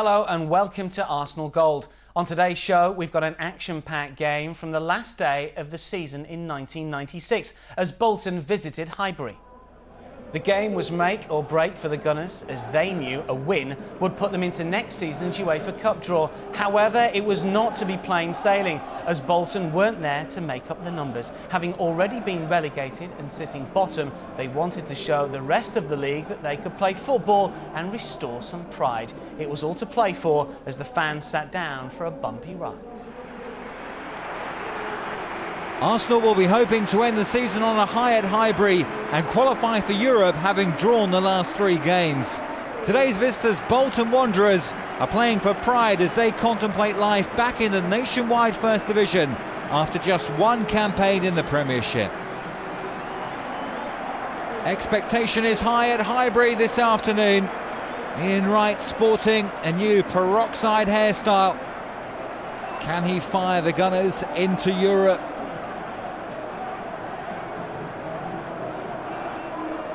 Hello and welcome to Arsenal Gold. On today's show, we've got an action-packed game from the last day of the season in 1996 as Bolton visited Highbury. The game was make or break for the Gunners as they knew a win would put them into next season's UEFA Cup draw. However, it was not to be plain sailing as Bolton weren't there to make up the numbers. Having already been relegated and sitting bottom, they wanted to show the rest of the league that they could play football and restore some pride. It was all to play for as the fans sat down for a bumpy ride. Arsenal will be hoping to end the season on a high at Highbury and qualify for Europe, having drawn the last 3 games. Today's visitors, Bolton Wanderers, are playing for pride as they contemplate life back in the nationwide First Division after just 1 campaign in the Premiership. Expectation is high at Highbury this afternoon. Ian Wright sporting a new peroxide hairstyle. Can he fire the Gunners into Europe?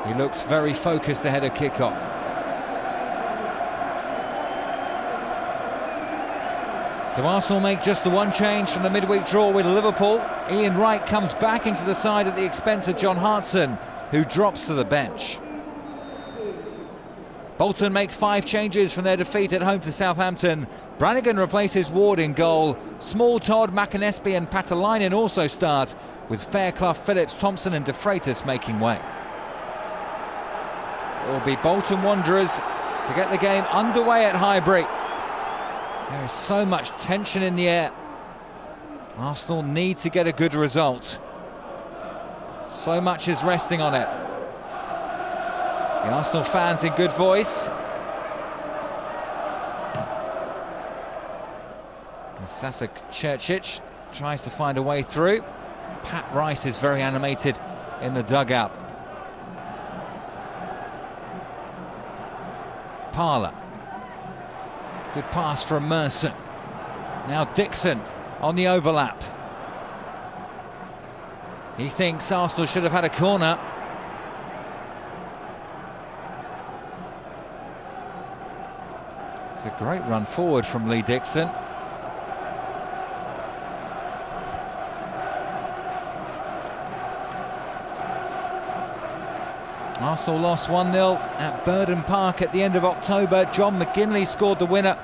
He looks very focused ahead of kick-off. So Arsenal make just the 1 change from the midweek draw with Liverpool. Ian Wright comes back into the side at the expense of John Hartson, who drops to the bench. Bolton make 5 changes from their defeat at home to Southampton. Brannigan replaces Ward in goal. Small, Todd, McAnespie and Patalainen also start, with Fairclough, Phillips, Thompson and De Freitas making way. It will be Bolton Wanderers to get the game underway at Highbury. There is so much tension in the air. Arsenal need to get a good result. So much is resting on it. The Arsenal fans in good voice. And Sasa Churchich tries to find a way through. Pat Rice is very animated in the dugout. Parler. Good pass from Merson. Now Dixon on the overlap. He thinks Arsenal should have had a corner. It's a great run forward from Lee Dixon. Arsenal lost 1-0 at Burden Park at the end of October. John McGinley scored the winner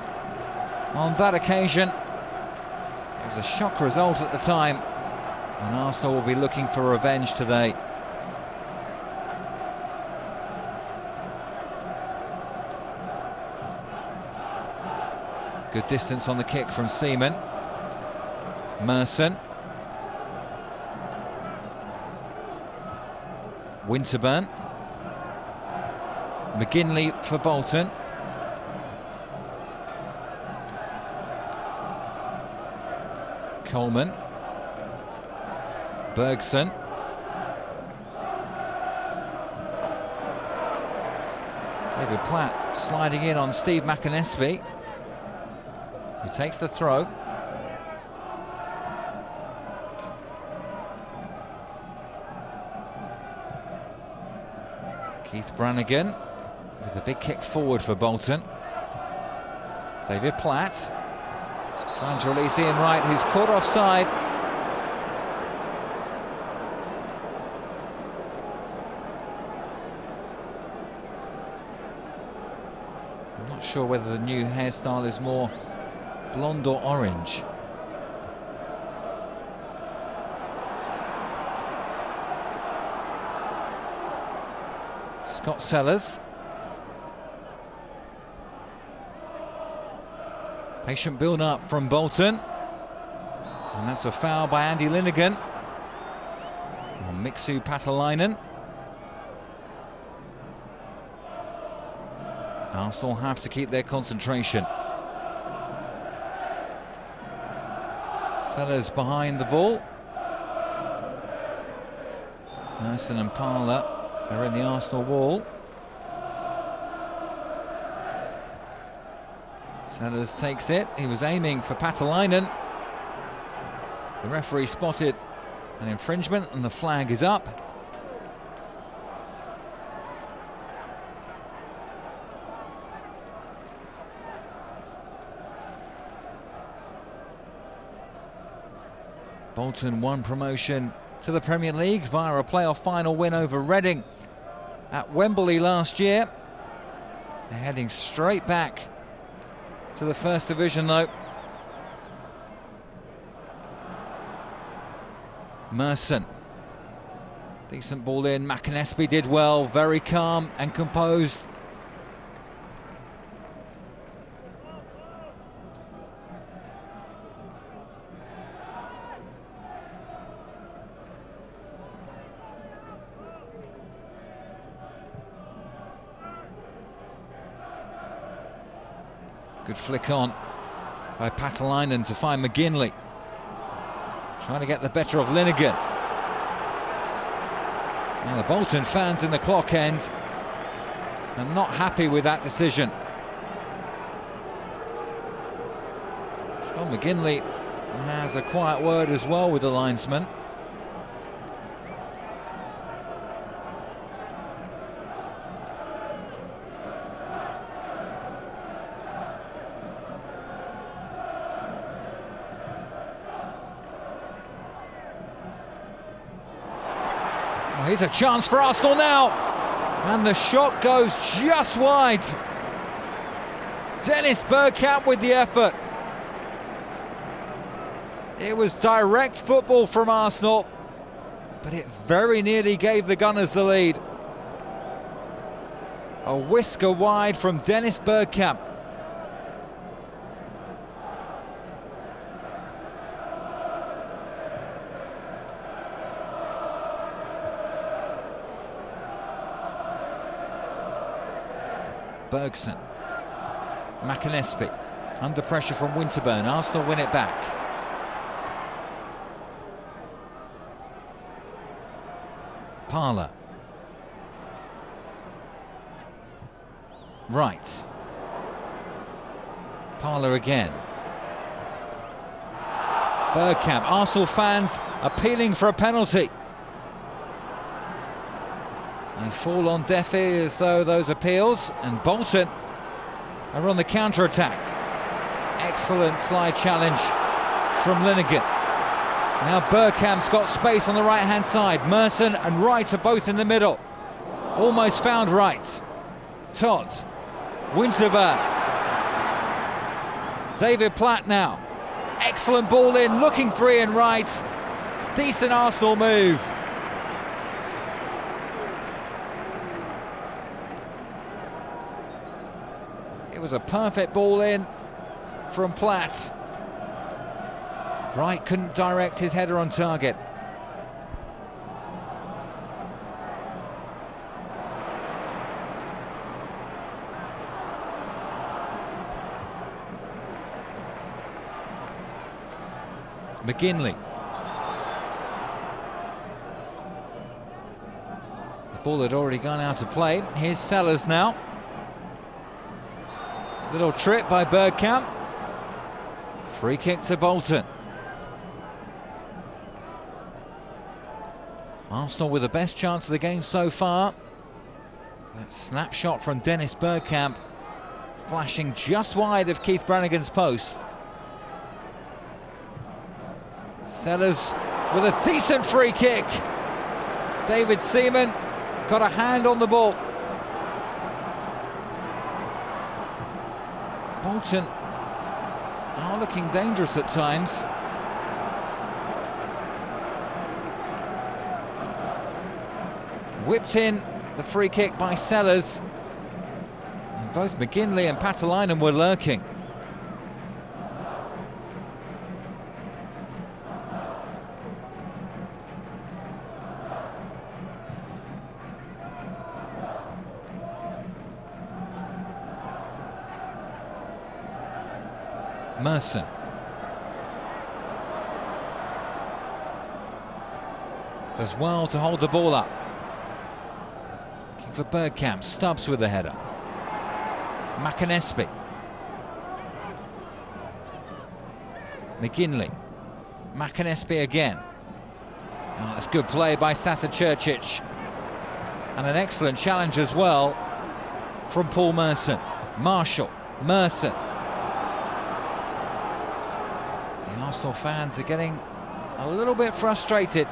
on that occasion. It was a shock result at the time, and Arsenal will be looking for revenge today. Good distance on the kick from Seaman. Merson. Winterburn. McGinley for Bolton. Coleman. Bergson. David Platt sliding in on Steve McAnespie, who takes the throw. Keith Brannigan with a big kick forward for Bolton. David Platt trying to release Ian Wright, who's caught offside. I'm not sure whether the new hairstyle is more blonde or orange. Scott Sellers. Patient build-up from Bolton. And that's a foul by Andy Linnigan on Mixu Patalainen. Arsenal have to keep their concentration. Sellers behind the ball. Merson and Parler are in the Arsenal wall. Sellers takes it. He was aiming for Patalainen. The referee spotted an infringement and the flag is up. Bolton won promotion to the Premier League via a playoff final win over Reading at Wembley last year. They're heading straight back to the First Division though. Merson. Decent ball in. McAnesby did well, very calm and composed. Good flick on by Patalainen to find McGinley. Trying to get the better of Linnigan. Now the Bolton fans in the clock end are not happy with that decision. Sean McGinley has a quiet word as well with the linesman. Here's a chance for Arsenal now, and the shot goes just wide. Dennis Bergkamp with the effort. It was direct football from Arsenal, but it very nearly gave the Gunners the lead. A whisker wide from Dennis Bergkamp. Bergson, McAnesby, under pressure from Winterburn. Arsenal win it back. Parler. Right. Parler again. Bergkamp. Arsenal fans appealing for a penalty. They fall on deaf ears though, those appeals, and Bolton are on the counter-attack. Excellent slide challenge from Linnigan. Now Bergkamp's got space on the right-hand side. Merson and Wright are both in the middle. Almost found Wright. Todd. Winterburn. David Platt now. Excellent ball in, looking free and right. Decent Arsenal move. It was a perfect ball in from Platt. Wright couldn't direct his header on target. McGinley. The ball had already gone out of play. Here's Sellers now. Little trip by Bergkamp. Free kick to Bolton. Arsenal with the best chance of the game so far. That snapshot from Dennis Bergkamp flashing just wide of Keith Brannigan's post. Sellers with a decent free kick. David Seaman got a hand on the ball. Bolton are looking dangerous at times. Whipped in the free kick by Sellers. And both McGinley and Patalainen were lurking. Merson. Does well to hold the ball up. Looking for Bergkamp. Stubbs with the header. McAnesby. McGinley. McAnesby again. Oh, that's good play by Sasa Čurčić. And an excellent challenge as well from Paul Merson. Marshall. Merson. The Arsenal fans are getting a little bit frustrated.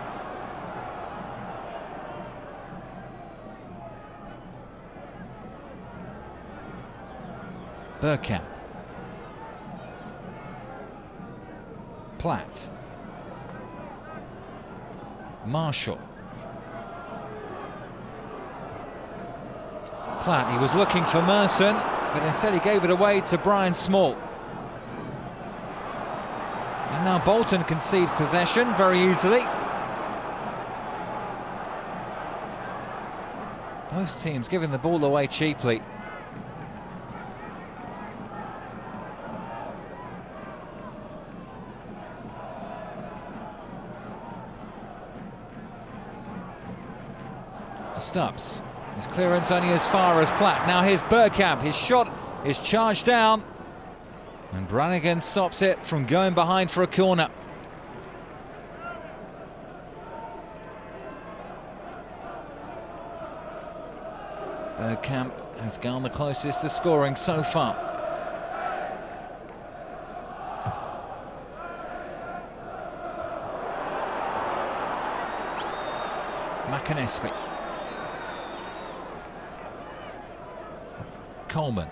Bergkamp. Platt. Marshall. Platt, he was looking for Merson, but instead he gave it away to Brian Small. And now Bolton concede possession very easily. Both teams giving the ball away cheaply. Stubbs. His clearance only as far as Platt. Now here's Bergkamp. His shot is charged down. And Brannigan stops it from going behind for a corner. Bergkamp has gone the closest to scoring so far. McAnesby. Coleman.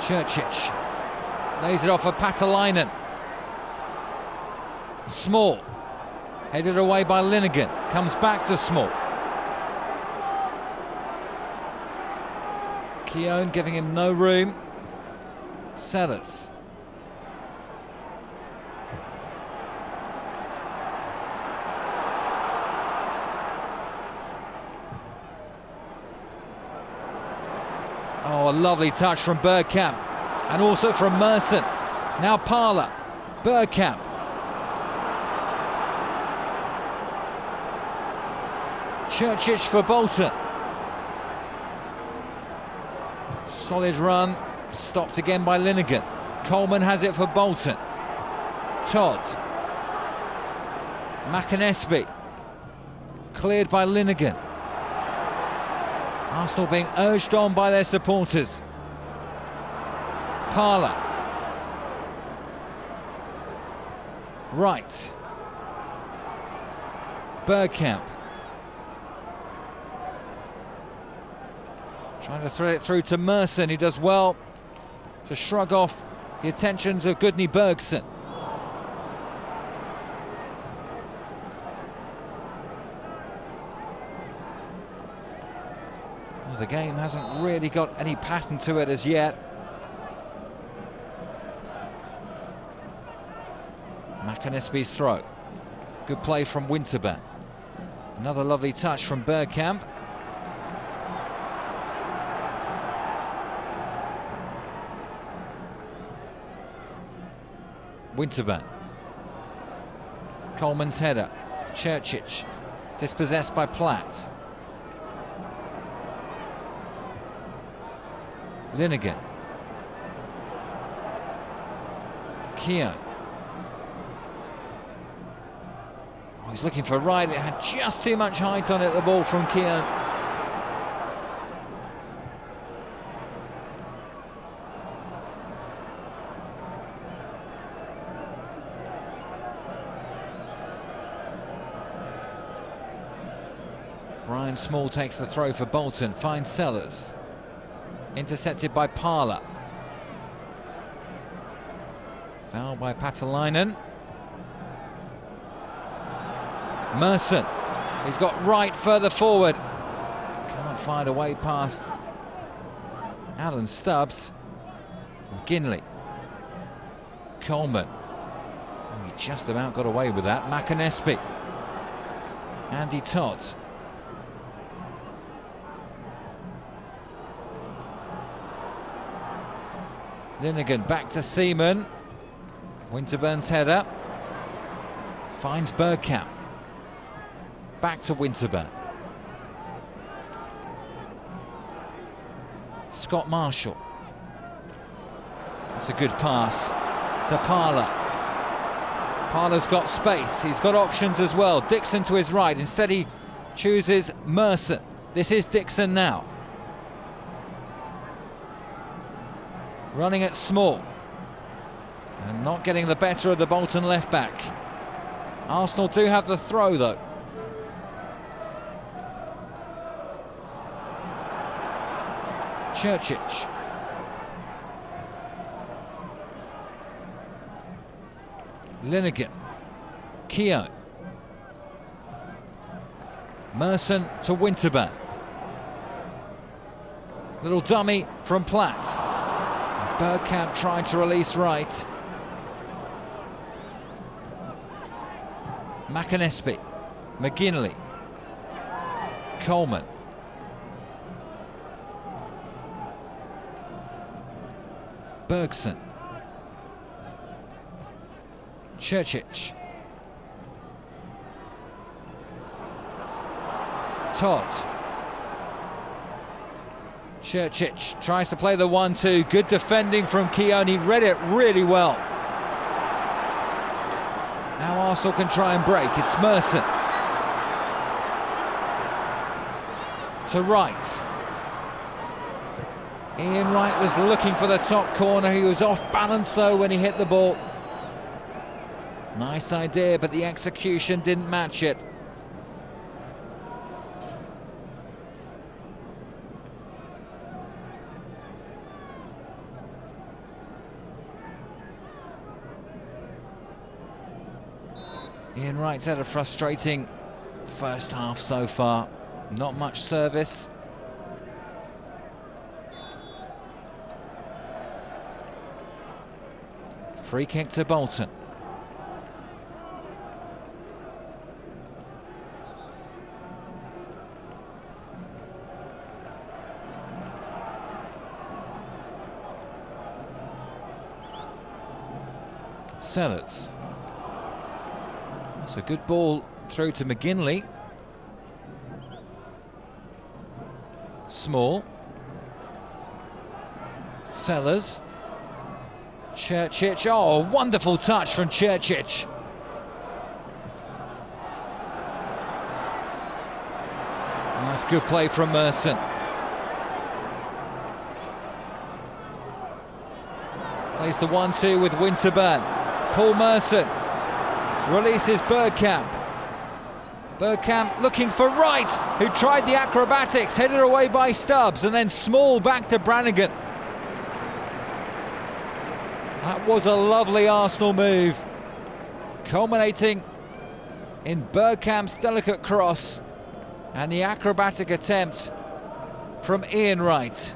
Churchich lays it off for Patalainen. Small, headed away by Linegan, comes back to Small. Keown giving him no room. Sellers. Oh, a lovely touch from Bergkamp, and also from Merson. Now Parler, Bergkamp. Churchich for Bolton. Solid run, stopped again by Linegan. Coleman has it for Bolton. Todd. McAnesby. Cleared by Linegan. Arsenal being urged on by their supporters. Parler. Right. Bergkamp. Trying to thread it through to Merson, who does well to shrug off the attentions of Gudni Bergson. Well, the game hasn't really got any pattern to it as yet. McAnesby's throw. Good play from Winterburn. Another lovely touch from Bergkamp. Winterburn. Coleman's header. Churchich. Dispossessed by Platt. Linegan. Keown. Oh, he's looking for right. It had just too much height on it, the ball from Keown. Brian Small takes the throw for Bolton, finds Sellers. Intercepted by Parler. Foul by Patalainen. Merson. He's got right further forward. Can't find a way past Alan Stubbs. McGinley. Coleman. Oh, he just about got away with that. McAnesby. Andy Todd. Linegan back to Seaman. Winterburn's header. Finds Bergkamp. Back to Winterburn. Scott Marshall. That's a good pass to Parler. Parler's got space. He's got options as well. Dixon to his right. Instead he chooses Merson. This is Dixon now. Running at Small. And not getting the better of the Bolton left back. Arsenal do have the throw though. Churchic. Linegan. Keown. Merson to Winterburn. Little dummy from Platt. Bergkamp trying to release right. McAnespie. McGinley. Coleman. Bergson. Churchic. Todd. Churchic tries to play the 1-2. Good defending from Keown. He read it really well. Now Arsenal can try and break. It's Merson. To Wright. Ian Wright was looking for the top corner. He was off balance though when he hit the ball. Nice idea, but the execution didn't match it. Ian Wright's had a frustrating first half so far. Not much service. Free kick to Bolton. Sellers. That's a good ball through to McGinley. Small. Sellers. Churchic. Oh, wonderful touch from Churchic. Nice good play from Merson. Plays the 1-2 with Winterburn. Paul Merson releases Bergkamp. Bergkamp looking for Wright, who tried the acrobatics, headed away by Stubbs, and then Small back to Brannigan. That was a lovely Arsenal move, culminating in Bergkamp's delicate cross and the acrobatic attempt from Ian Wright.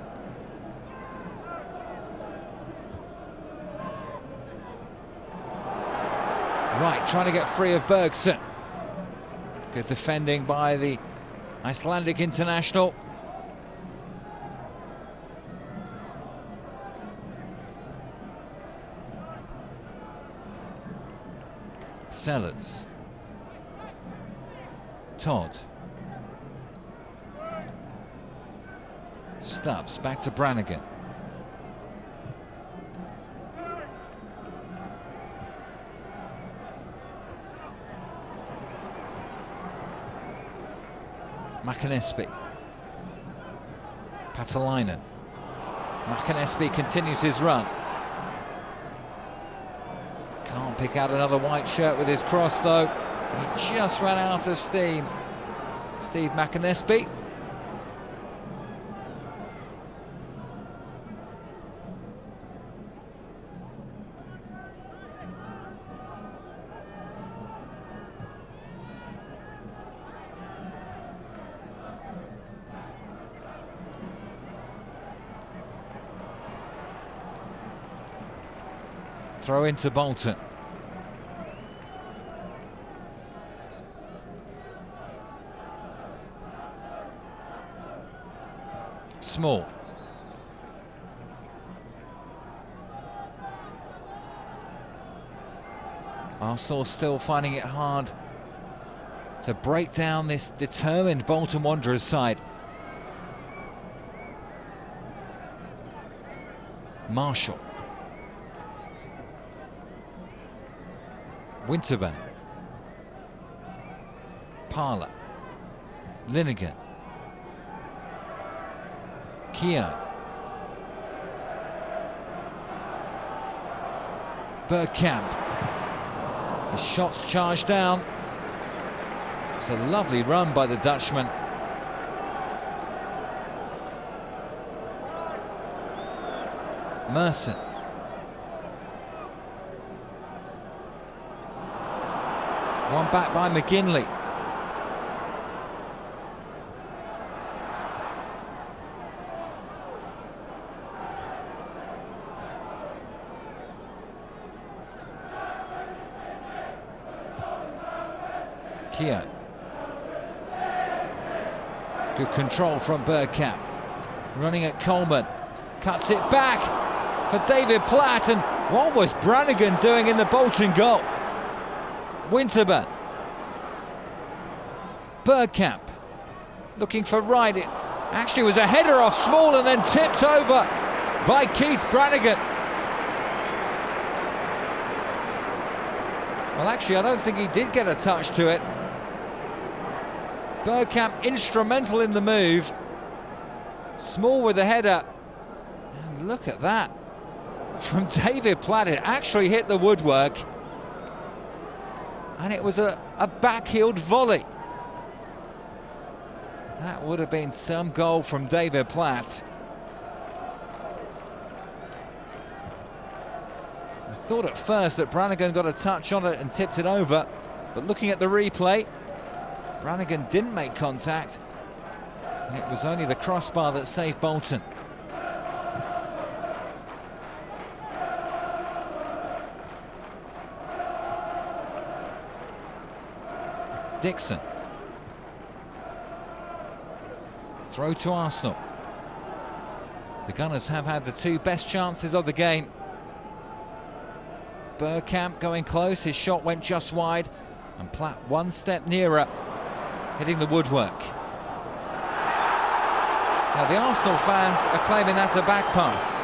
Wright trying to get free of Bergson. Good defending by the Icelandic international. Sellers. Todd. Stubbs back to Brannigan. McAnespie. Patalainen. McAnespie continues his run. Can't pick out another white shirt with his cross though. He just ran out of steam. Steve McAnespie. Throw into Bolton. Small. Arsenal still finding it hard to break down this determined Bolton Wanderers side. Marshall. Winterburn. Parler. Linegan. Keown. Bergkamp. His shot's charged down. It's a lovely run by the Dutchman. Merson. One back by McGinley. Keogh. Good control from Bergkamp. Running at Coleman. Cuts it back for David Platt. And what was Brannigan doing in the Bolton goal? Winterburn. Bergkamp. Looking for Wright. It actually was a header off Small and then tipped over by Keith Brannigan. Well, actually, I don't think he did get a touch to it. Bergkamp instrumental in the move. Small with the header. And look at that. From David Platt, it actually hit the woodwork. And it was a backheeled volley. That would have been some goal from David Platt. I thought at first that Brannigan got a touch on it and tipped it over. But looking at the replay, Brannigan didn't make contact. It was only the crossbar that saved Bolton. Dixon. Throw to Arsenal. The Gunners have had the two best chances of the game. Bergkamp going close, his shot went just wide, and Platt one step nearer, hitting the woodwork. Now the Arsenal fans are claiming that's a back pass.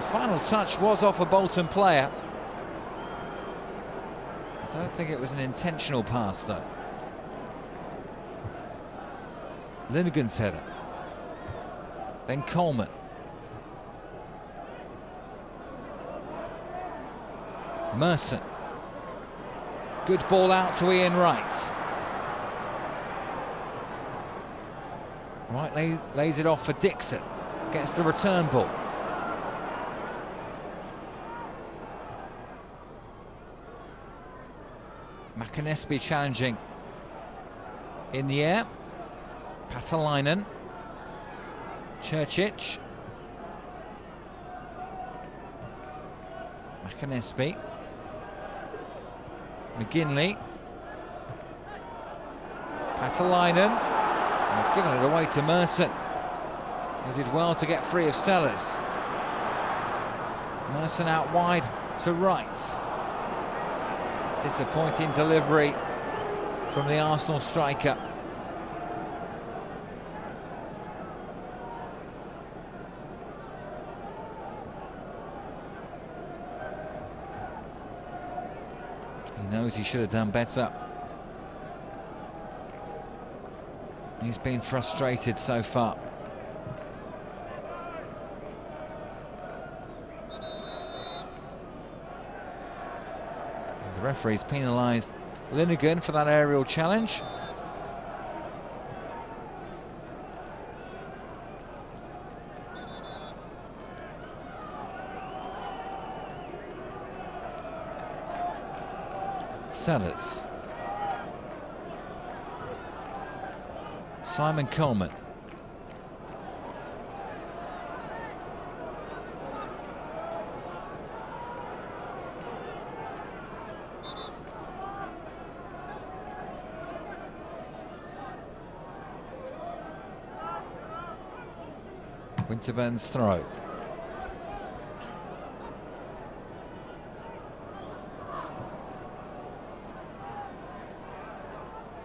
The final touch was off a Bolton player. I don't think it was an intentional pass though. Linegan's header. Then Coleman. Merson. Good ball out to Ian Wright. Wright lays it off for Dixon. Gets the return ball. McAnesby challenging in the air. Patalainen. Churchich. McAnesby. McGinley. Patalainen. He's given it away to Merson. He did well to get free of Sellers. Merson out wide to Wright. Disappointing delivery from the Arsenal striker. He knows he should have done better. He's been frustrated so far. The referee's penalised Linegan for that aerial challenge. Sellers. Simon Coleman. Winterburn's throw.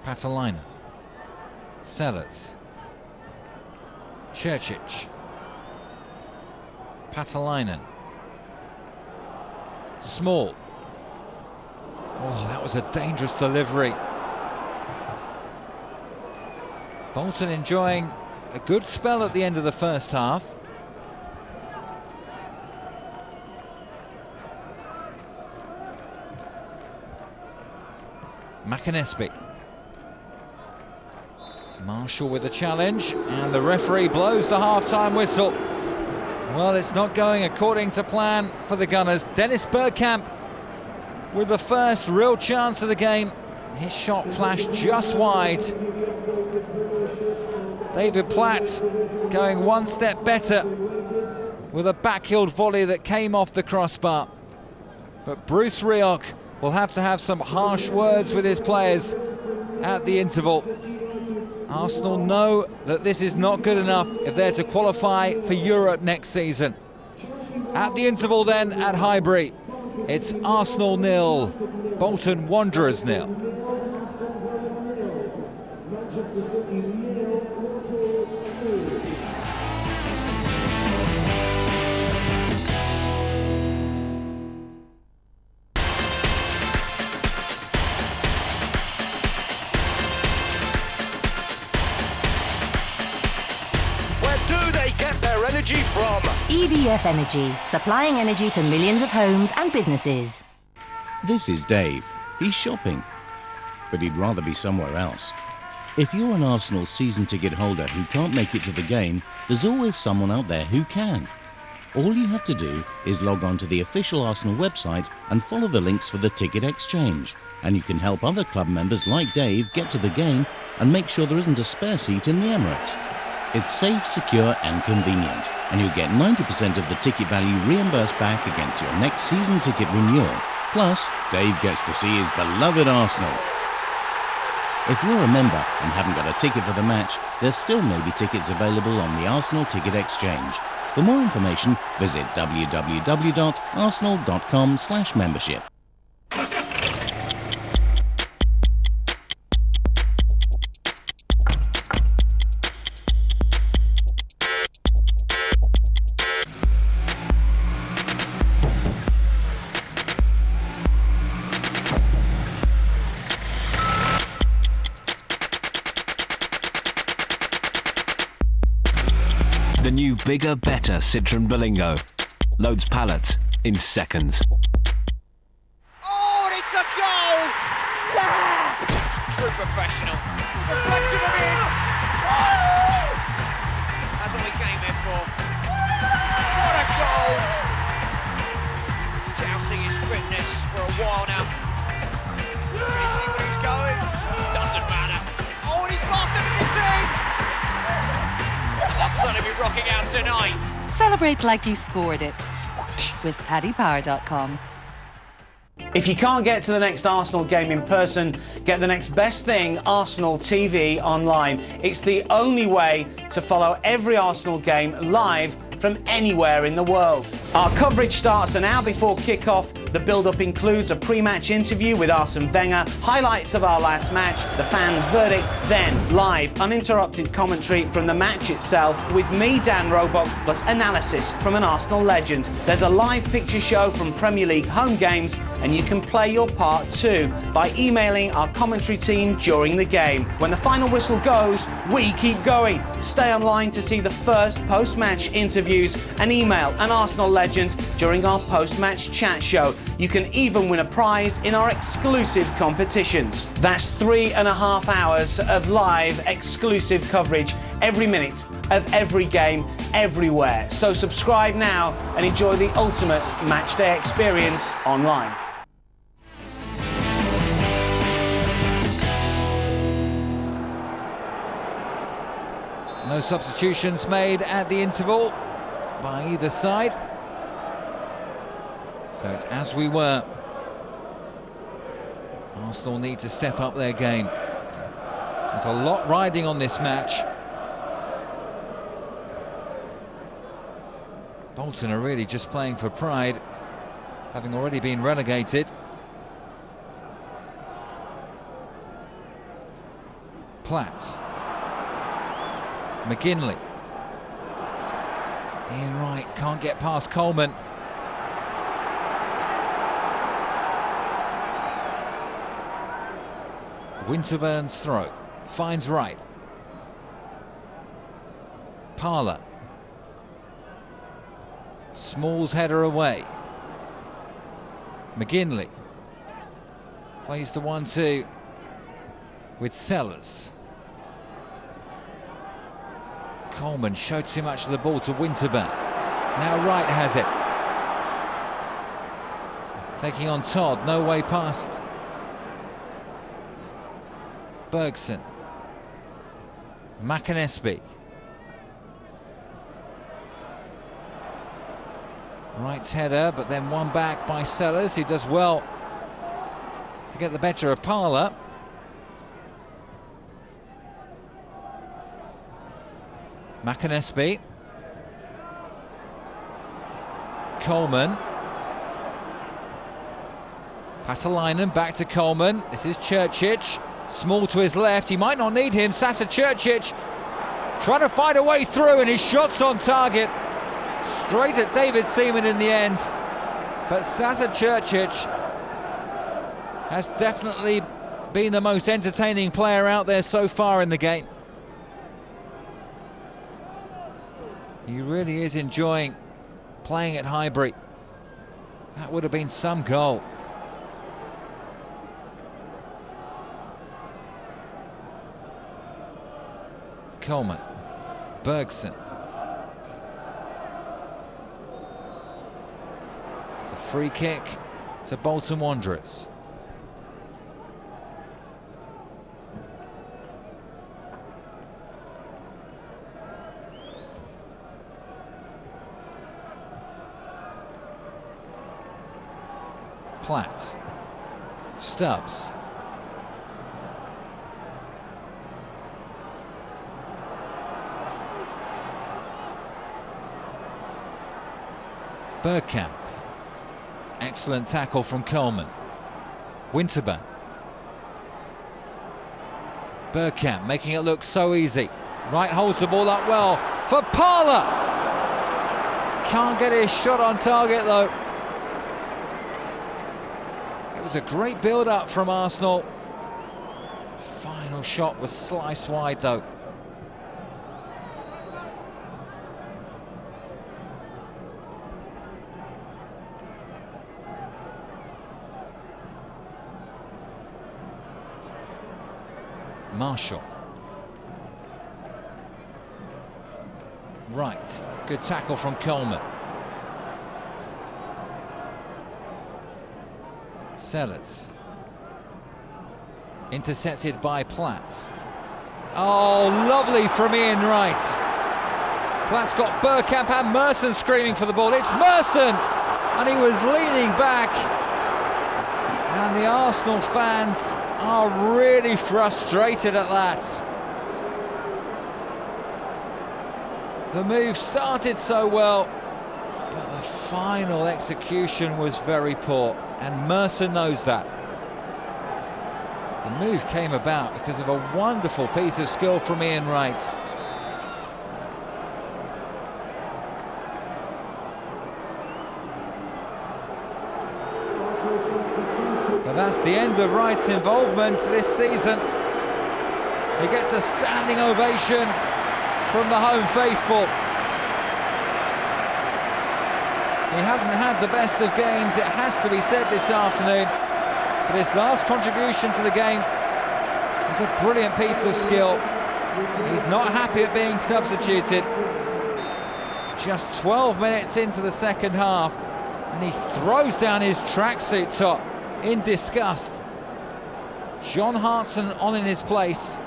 Patalainen. Sellers. Churchich. Patalainen. Small. Oh, that was a dangerous delivery. Bolton enjoying a good spell at the end of the first half. McAnesby. Marshall with a challenge, and the referee blows the half-time whistle. Well, it's not going according to plan for the Gunners. Dennis Bergkamp with the first real chance of the game. His shot flashed just wide. David Platt going one step better with a backheel volley that came off the crossbar. But Bruce Rioch will have to have some harsh words with his players at the interval. Arsenal know that this is not good enough if they're to qualify for Europe next season. At the interval then at Highbury, it's Arsenal 0, Bolton Wanderers 0. Energy from EDF Energy, supplying energy to millions of homes and businesses. This is Dave. He's shopping, but he'd rather be somewhere else. If you're an Arsenal season ticket holder who can't make it to the game, there's always someone out there who can. All you have to do is log on to the official Arsenal website and follow the links for the ticket exchange, and you can help other club members like Dave get to the game and make sure there isn't a spare seat in the Emirates. It's safe, secure and convenient, and you'll get 90% of the ticket value reimbursed back against your next season ticket renewal. Plus, Dave gets to see his beloved Arsenal. If you're a member and haven't got a ticket for the match, there still may be tickets available on the Arsenal Ticket Exchange. For more information, visit www.arsenal.com/membership. The new bigger, better Citroën Berlingo loads pallets in seconds. Oh, it's a goal! Yeah! True professional. Reflection of in. That's what we came here for. What a goal! Doubting his fitness for a while now. Can you see where he's going? Doesn't matter. Oh, and he's passed it to the team! I'll certainly be rocking out tonight. Celebrate like you scored it with paddypower.com. If you can't get to the next Arsenal game in person, get the next best thing, Arsenal TV online. It's the only way to follow every Arsenal game live from anywhere in the world. Our coverage starts an hour before kick-off. The build-up includes a pre-match interview with Arsene Wenger, highlights of our last match, the fans' verdict, then live, uninterrupted commentary from the match itself with me, Dan Roebuck, plus analysis from an Arsenal legend. There's a live picture show from Premier League home games, and you can play your part too by emailing our commentary team during the game. When the final whistle goes, we keep going. Stay online to see the first post-match interviews and email an Arsenal legend during our post-match chat show. You can even win a prize in our exclusive competitions. That's 3.5 hours of live exclusive coverage every minute of every game, everywhere. So subscribe now and enjoy the ultimate matchday experience online. No substitutions made at the interval by either side. So it's as we were. Arsenal need to step up their game. There's a lot riding on this match. Bolton are really just playing for pride, having already been relegated. Platt. McGinley. Ian Wright can't get past Coleman. Winterburns throw. Finds Wright. Parler. Small's header away. McGinley. Plays the 1-2. with Sellers. Coleman showed too much of the ball to Winterburn. Now Wright has it. Taking on Todd, no way past Bergson. McAnesby. Wright's header, but then won back by Sellers, who does well to get the better of Parler. McAnesby. Coleman. Patalainen back to Coleman. This is Churchich. Small to his left. He might not need him. Sasa Churchich trying to find a way through, and his shot's on target. Straight at David Seaman in the end. But Sasa Churchich has definitely been the most entertaining player out there so far in the game. He really is enjoying playing at Highbury. That would have been some goal. Coleman. Bergson. It's a free kick to Bolton Wanderers. Platt. Stubbs. Bergkamp. Excellent tackle from Coleman. Winterburn. Bergkamp making it look so easy. Wright holds the ball up well for Parler. Can't get his shot on target though. It was a great build-up from Arsenal. Final shot was sliced wide though. Marshall. Right, good tackle from Coleman. Sellers. Intercepted by Platt. Oh, lovely from Ian Wright. Platt's got Bergkamp and Merson screaming for the ball. It's Merson! And he was leaning back. And the Arsenal fans are really frustrated at that. The move started so well, but the final execution was very poor, and Mercer knows that. The move came about because of a wonderful piece of skill from Ian Wright. But that's the end of Wright's involvement this season. He gets a standing ovation from the home faithful. He hasn't had the best of games, it has to be said this afternoon, but his last contribution to the game was a brilliant piece of skill. He's not happy at being substituted. Just 12 minutes into the second half, and he throws down his tracksuit top in disgust. John Hartson on in his place.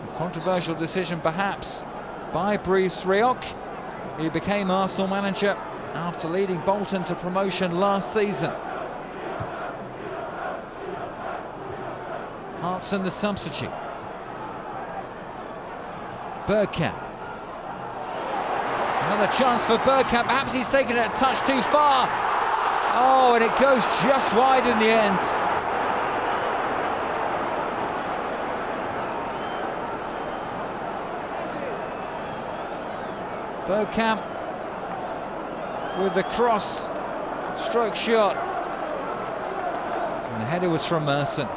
A controversial decision perhaps by Brice Rioch, who became Arsenal manager after leading Bolton to promotion last season. Hartson the substitute. Bergkamp. Another chance for Bergkamp. Perhaps he's taken it a touch too far. Oh, and it goes just wide in the end. Bergkamp with the cross stroke shot. And the header was from Merson.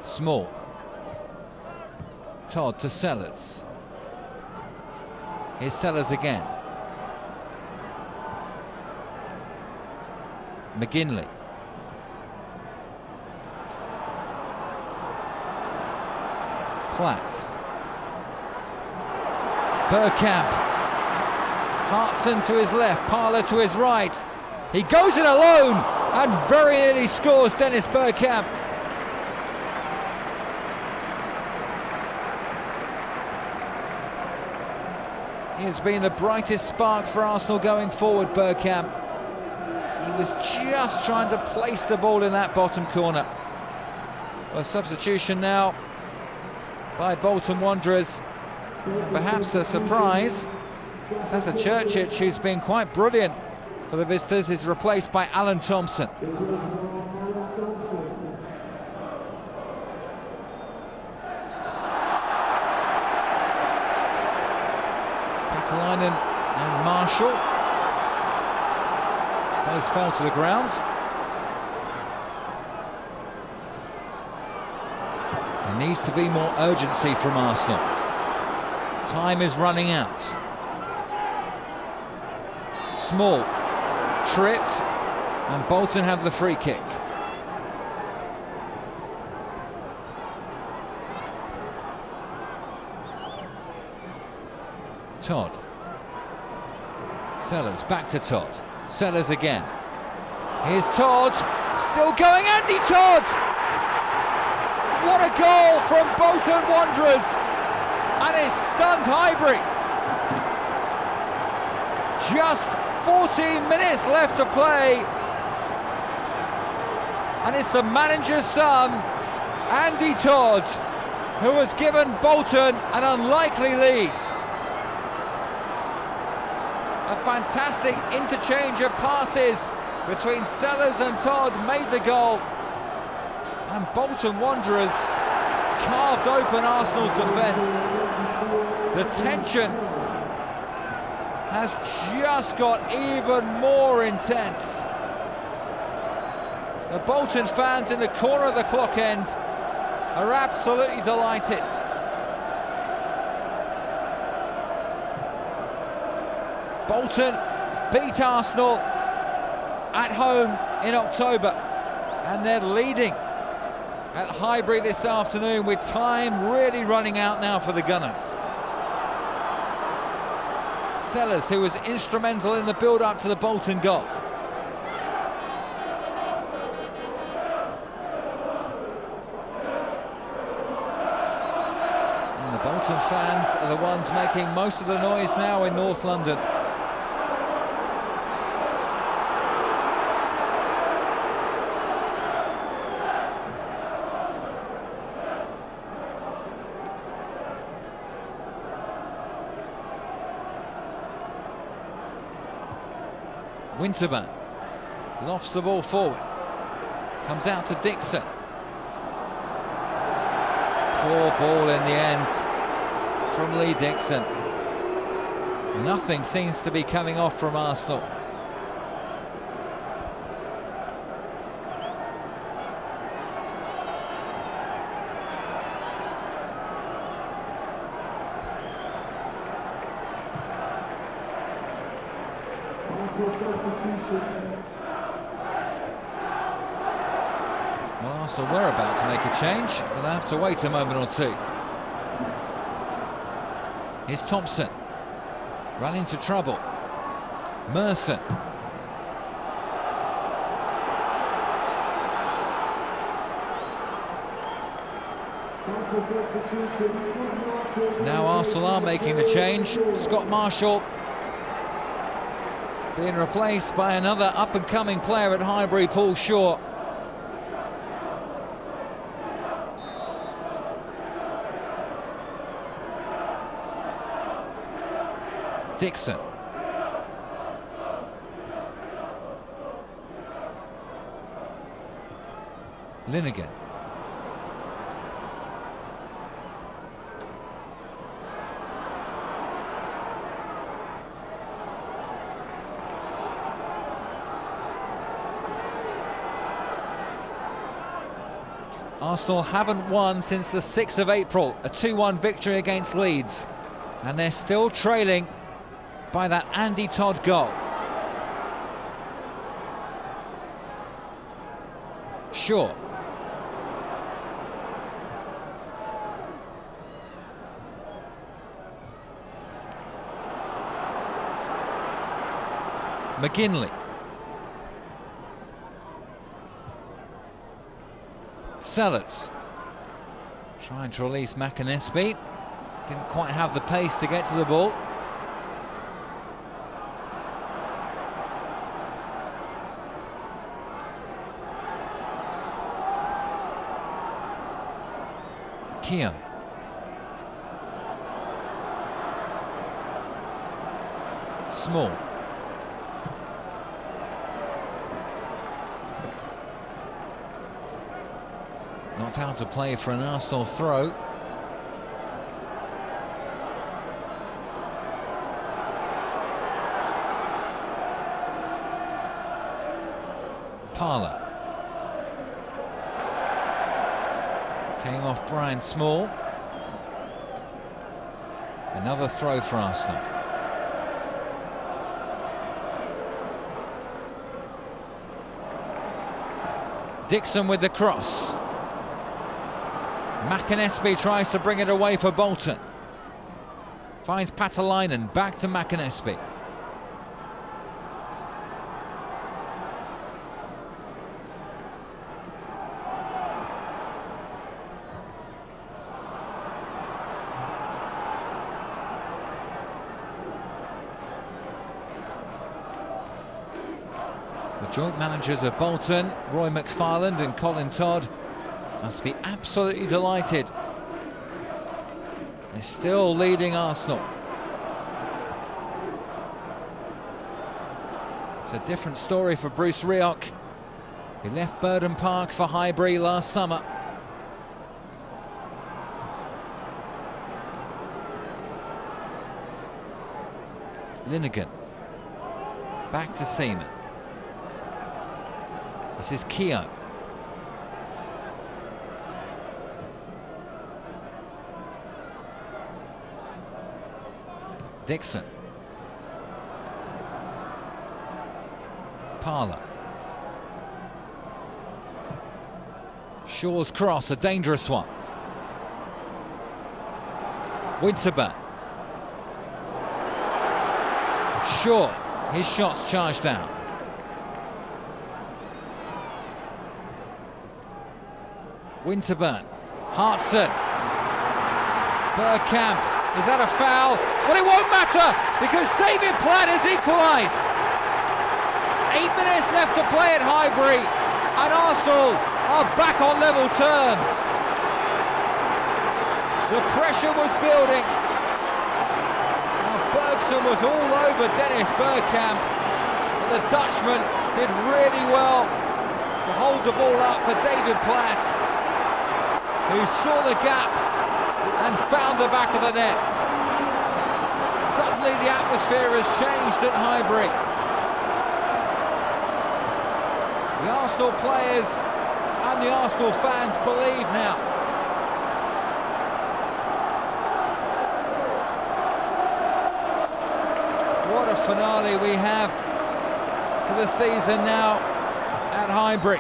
Small. Todd to Sellers. Here's Sellers again. McGinley. Platt. Bergkamp. Hartson to his left, Parler to his right. He goes in alone and very nearly scores, Dennis Bergkamp. He has been the brightest spark for Arsenal going forward, Bergkamp. He was just trying to place the ball in that bottom corner. A substitution now by Bolton Wanderers. Perhaps a surprise. Sasa Churchic, who's been quite brilliant for the visitors, is replaced by Alan Thompson. Petalainen and Marshall both fell to the ground. There needs to be more urgency from Arsenal. Time is running out. Small, tripped, and Bolton have the free kick. Todd. Sellers, back to Todd. Sellers again. Here's Todd, still going, Andy Todd! What a goal from Bolton Wanderers! And it's stunned Highbury. Just 14 minutes left to play. And it's the manager's son, Andy Todd, who has given Bolton an unlikely lead. A fantastic interchange of passes between Sellers and Todd made the goal. And Bolton Wanderers carved open Arsenal's defence. The tension has just got even more intense. The Bolton fans in the corner of the clock end are absolutely delighted. Bolton beat Arsenal at home in October, and they're leading at Highbury this afternoon, with time really running out now for the Gunners. Sellers, who was instrumental in the build-up to the Bolton goal. And the Bolton fans are the ones making most of the noise now in North London. Winterburn lofts the ball forward, comes out to Dixon. Poor ball in the end from Lee Dixon. Nothing seems to be coming off from Arsenal. Well, Arsenal were about to make a change, but they'll have to wait a moment or two. Here's Thompson, ran into trouble. Merson. Now Arsenal are making the change. Scott Marshall being replaced by another up-and-coming player at Highbury, Paul Shaw. Dixon. Linegan. Arsenal haven't won since the 6th of April, a 2-1 victory against Leeds, and they're still trailing by that Andy Todd goal. Shaw. McGinley. Sellers. Trying to release McAnesby. Didn't quite have the pace to get to the ball. Keogh. Small. Not out to play for an Arsenal throw. Parlour. Came off Brian Small. Another throw for Arsenal. Dixon with the cross. McAnesby tries to bring it away for Bolton. Finds Patalainen, back to McAnesby. The joint managers of Bolton, Roy McFarland and Colin Todd, must be absolutely delighted. They're still leading Arsenal. It's a different story for Bruce Rioch. He left Burden Park for Highbury last summer. Linnigan. Back to Seaman. This is Keogh. Dixon. Parlour. Shaw's cross, a dangerous one. Winterburn. Shaw, his shot's charged down. Winterburn. Hartson. Bergkamp. Is that a foul? Well, it won't matter because David Platt has equalised. 8 minutes left to play at Highbury and Arsenal are back on level terms. The pressure was building. Now Bergson was all over Dennis Bergkamp, but the Dutchman did really well to hold the ball up for David Platt, who saw the gap and found the back of the net. Suddenly the atmosphere has changed at Highbury. The Arsenal players and the Arsenal fans believe now. What a finale we have to the season now at Highbury.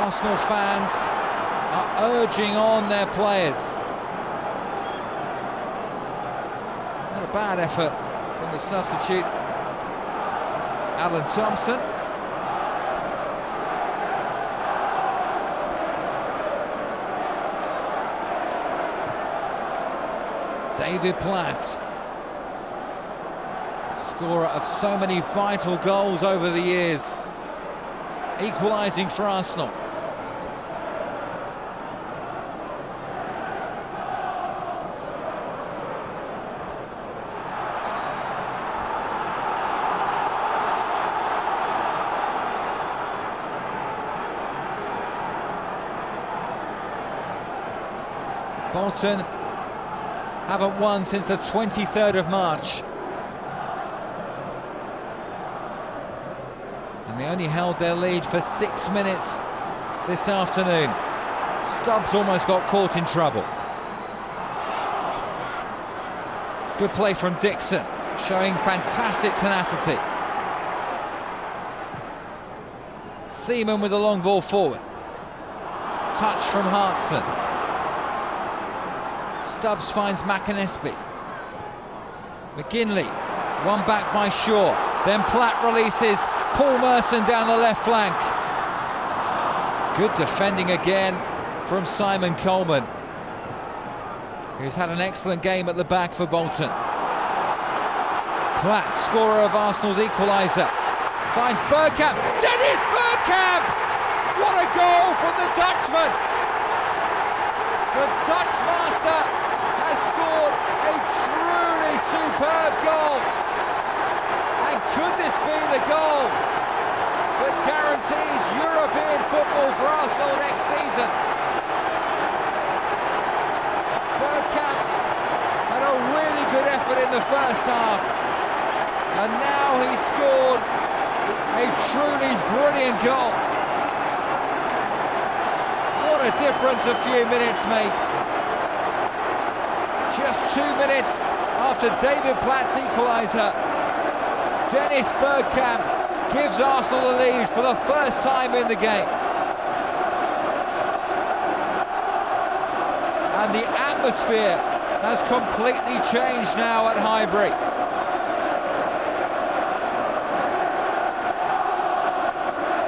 Arsenal fans are urging on their players. Not a bad effort from the substitute, Alan Thompson. David Platt, scorer of so many vital goals over the years, equalising for Arsenal. Bolton haven't won since the 23rd of March. And they only held their lead for 6 minutes this afternoon. Stubbs almost got caught in trouble. Good play from Dixon, showing fantastic tenacity. Seaman with the long ball forward. Touch from Hartson. Stubbs finds McAnespie. McGinley, one back by Shaw. Then Platt releases Paul Merson down the left flank. Good defending again from Simon Coleman, who's had an excellent game at the back for Bolton. Platt, scorer of Arsenal's equaliser, finds Bergkamp. Dennis Bergkamp! What a goal from the Dutchman! The Dutch master has scored a truly superb goal. And could this be the goal that guarantees European football for Arsenal next season? Bergkamp had a really good effort in the first half, and now he's scored a truly brilliant goal. What a difference a few minutes makes. Just 2 minutes after David Platt's equaliser, Dennis Bergkamp gives Arsenal the lead for the first time in the game. And the atmosphere has completely changed now at Highbury.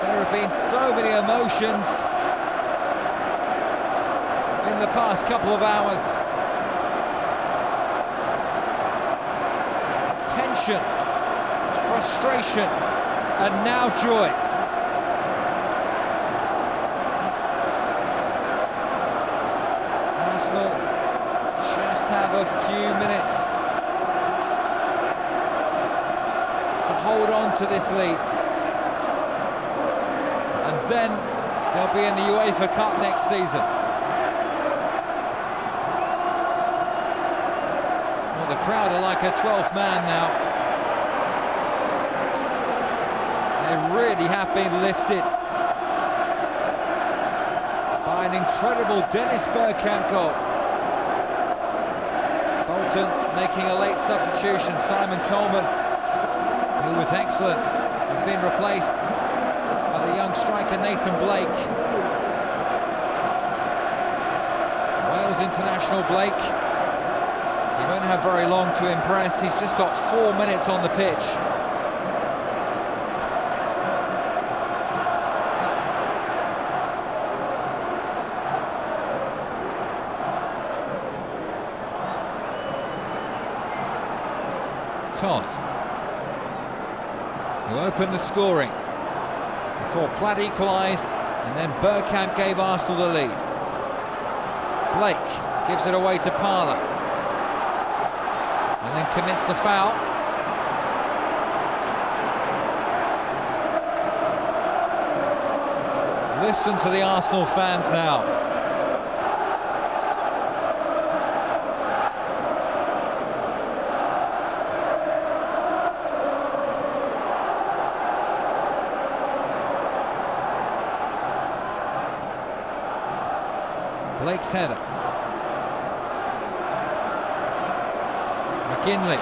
There have been so many emotions in the past couple of hours. Tension, frustration, and now joy. Arsenal just have a few minutes to hold on to this lead, and then they'll be in the UEFA Cup next season. Well, the crowd are like a 12th man now. They really have been lifted by an incredible Dennis Bergkamp goal. Bolton making a late substitution. Simon Coleman, who was excellent, has been replaced by the young striker Nathan Blake. Wales international Blake. He won't have very long to impress. He's just got 4 minutes on the pitch. Todd, who opened the scoring before Platt equalised, and then Bergkamp gave Arsenal the lead. Blake gives it away to Parlour, and then commits the foul. Listen to the Arsenal fans now. Blake's header. McGinley.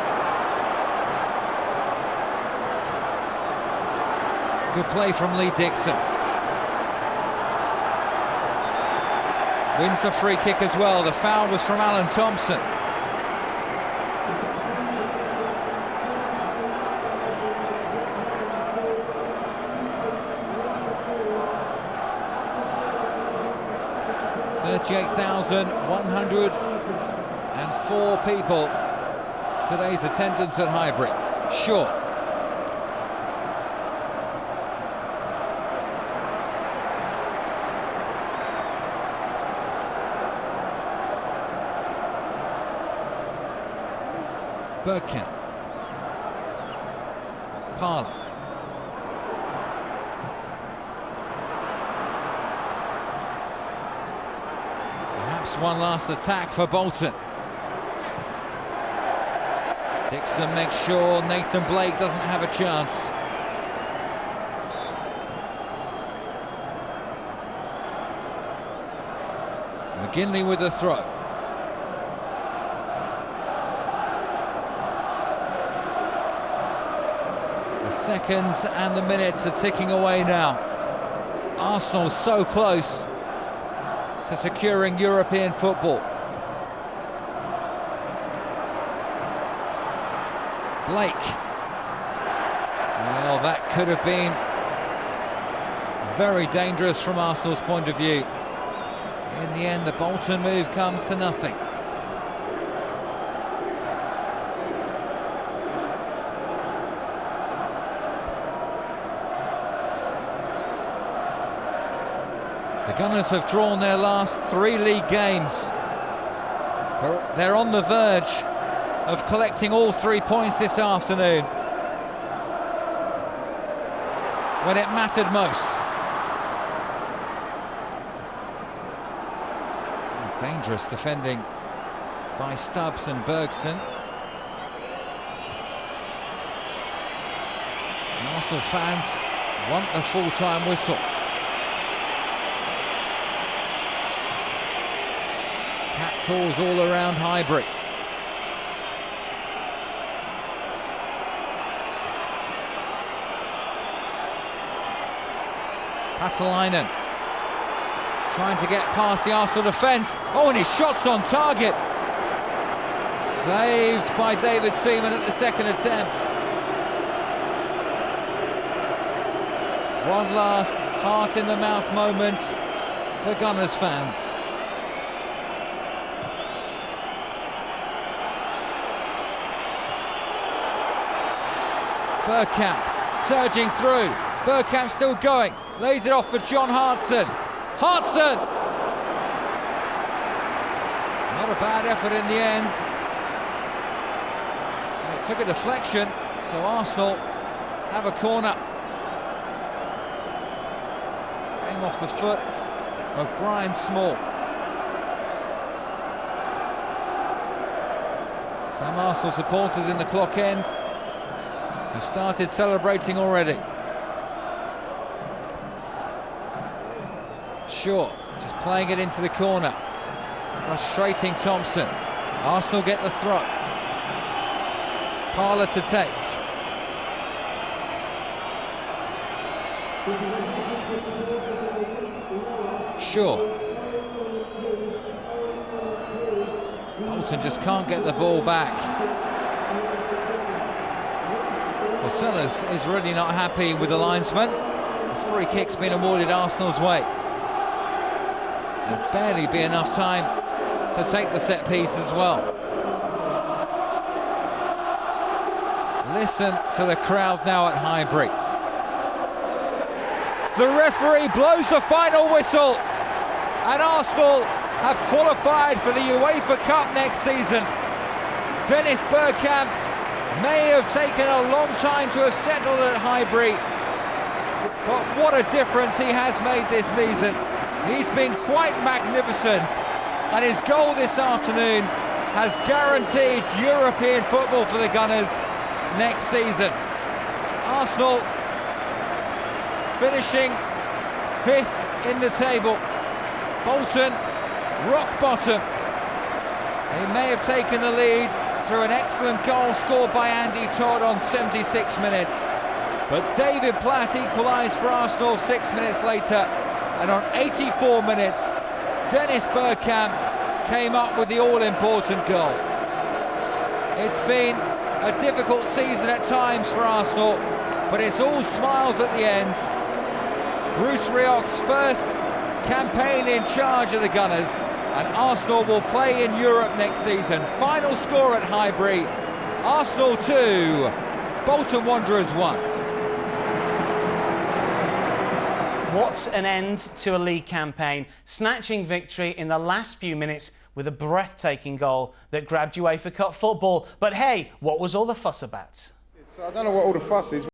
Good play from Lee Dixon. Wins the free kick as well. The foul was from Alan Thompson. $38,104 people. Today's attendance at Highbury. Shaw. Bergkamp. Parlour. Perhaps one last attack for Bolton. Dixon makes sure Nathan Blake doesn't have a chance. McGinley with the throw. The seconds and the minutes are ticking away now. Arsenal so close to securing European football. Blake. Well, that could have been very dangerous from Arsenal's point of view. In the end, the Bolton move comes to nothing. The Gunners have drawn their last 3 league games. They're on the verge of collecting all 3 points this afternoon, when it mattered most. Dangerous defending by Stubbs and Bergson. And Arsenal fans want the full-time whistle. Cat calls all around Highbury. Patalainen trying to get past the Arsenal defence. Oh, and his shot's on target. Saved by David Seaman at the second attempt. One last heart-in-the-mouth moment for Gunners fans. Bergkamp surging through. Bergkamp still going. Lays it off for John Hartson. Hartson! Not a bad effort in the end. And it took a deflection, so Arsenal have a corner. Came off the foot of Brian Small. Some Arsenal supporters in the clock end have started celebrating already. Shaw just playing it into the corner, frustrating Thompson. Arsenal get the throw. Parlour to take. Shaw. Bolton just can't get the ball back. Well, Sellers is really not happy with the linesman. The free kick's been awarded Arsenal's way. There'll barely be enough time to take the set piece as well. Listen to the crowd now at Highbury. The referee blows the final whistle, and Arsenal have qualified for the UEFA Cup next season. Dennis Bergkamp may have taken a long time to have settled at Highbury, but what a difference he has made this season. He's been quite magnificent, and his goal this afternoon has guaranteed European football for the Gunners next season. Arsenal finishing 5th in the table. Bolton rock bottom. They may have taken the lead through an excellent goal scored by Andy Todd on 76 minutes, but David Platt equalised for Arsenal 6 minutes later. And on 84 minutes, Dennis Bergkamp came up with the all-important goal. It's been a difficult season at times for Arsenal, but it's all smiles at the end. Bruce Rioch's first campaign in charge of the Gunners, and Arsenal will play in Europe next season. Final score at Highbury, Arsenal 2, Bolton Wanderers 1. What's an end to a league campaign? Snatching victory in the last few minutes with a breathtaking goal that grabbed UEFA Cup football. But hey, what was all the fuss about? I don't know what all the fuss is.